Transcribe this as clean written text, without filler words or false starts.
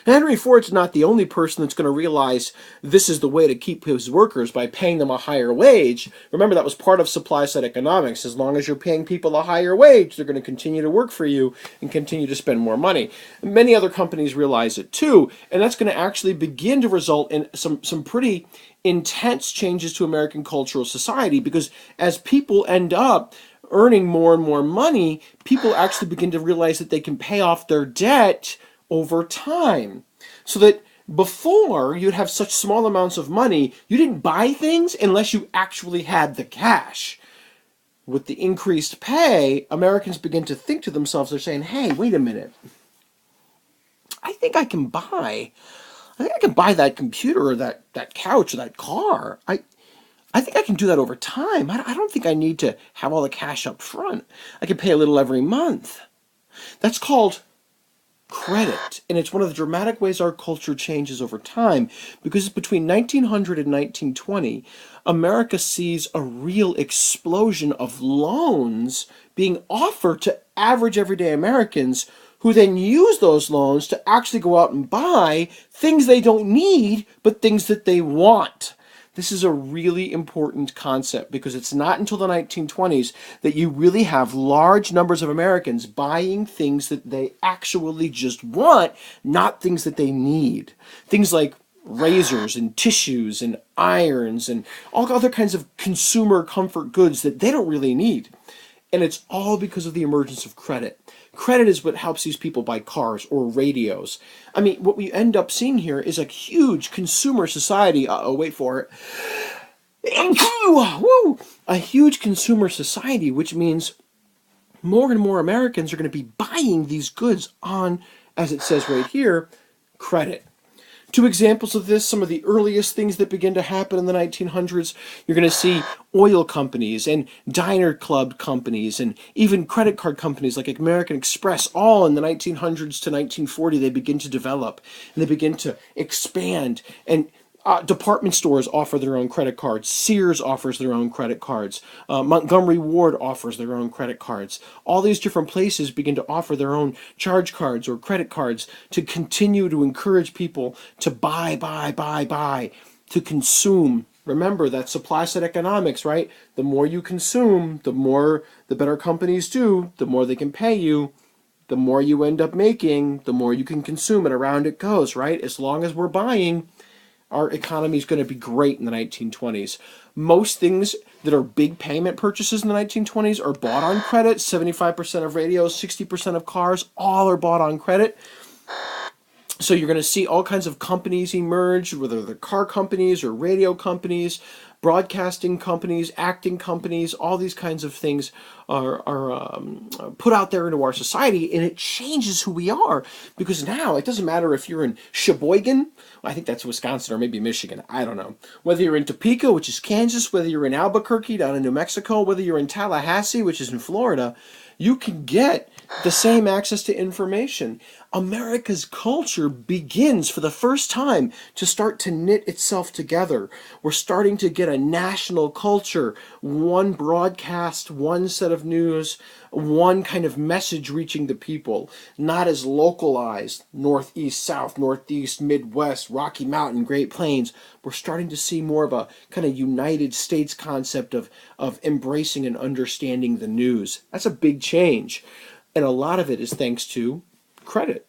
Henry Ford's not the only person that's going to realize this is the way to keep his workers by paying them a higher wage. Remember, that was part of supply-side economics. As long as you're paying people a higher wage, they're going to continue to work for you and continue to spend more money. Many other companies realize it too, and that's going to actually begin to result in some pretty intense changes to American cultural society, because as people end up earning more and more money, people actually begin to realize that they can pay off their debt over time. So that before you'd have such small amounts of money, you didn't buy things unless you actually had the cash. With the increased pay, Americans begin to think to themselves, they're saying, hey, wait a minute. I think I can buy that computer or that couch or that car. I think I can do that over time. I don't think I need to have all the cash up front. I can pay a little every month. That's called credit, and it's one of the dramatic ways our culture changes over time, because between 1900 and 1920, America sees a real explosion of loans being offered to average everyday Americans, who then use those loans to actually go out and buy things they don't need, but things that they want. This is a really important concept, because it's not until the 1920s that you really have large numbers of Americans buying things that they actually just want, not things that they need. Things like razors and tissues and irons and all other kinds of consumer comfort goods that they don't really need. And it's all because of the emergence of credit. Credit is what helps these people buy cars or radios. I mean, what we end up seeing here is a huge consumer society. Wait for it. Woo! A huge consumer society, which means more and more Americans are going to be buying these goods on, as it says right here, credit. Two examples of this, some of the earliest things that begin to happen in the 1900s, you're going to see oil companies and diner club companies and even credit card companies like American Express. All in the 1900s to 1940, they begin to develop and they begin to expand. And department stores offer their own credit cards. Sears offers their own credit cards. Montgomery Ward offers their own credit cards. All these different places begin to offer their own charge cards or credit cards to continue to encourage people to buy, to consume. Remember, that supply side economics, right? The more you consume, the better companies do, the more they can pay you. The more you end up making, the more you can consume, and around it goes, right? As long as we're buying, our economy is going to be great in the 1920s. Most things that are big payment purchases in the 1920s are bought on credit. 75% of radios, 60% of cars, all are bought on credit. So you're going to see all kinds of companies emerge, whether they're car companies or radio companies, broadcasting companies, acting companies. All these kinds of things are put out there into our society, and it changes who we are, because now it doesn't matter if you're in Sheboygan, I think that's Wisconsin or maybe Michigan, I don't know, whether you're in Topeka, which is Kansas, whether you're in Albuquerque down in New Mexico, whether you're in Tallahassee, which is in Florida, you can get the same access to information. America's culture begins for the first time to start to knit itself together. We're starting to get a national culture, one broadcast, one set of news, one kind of message reaching the people, not as localized, northeast, south, northeast, midwest, Rocky Mountain, Great Plains. We're starting to see more of a kind of United States concept of embracing and understanding the news. That's a big change. And a lot of it is thanks to credit.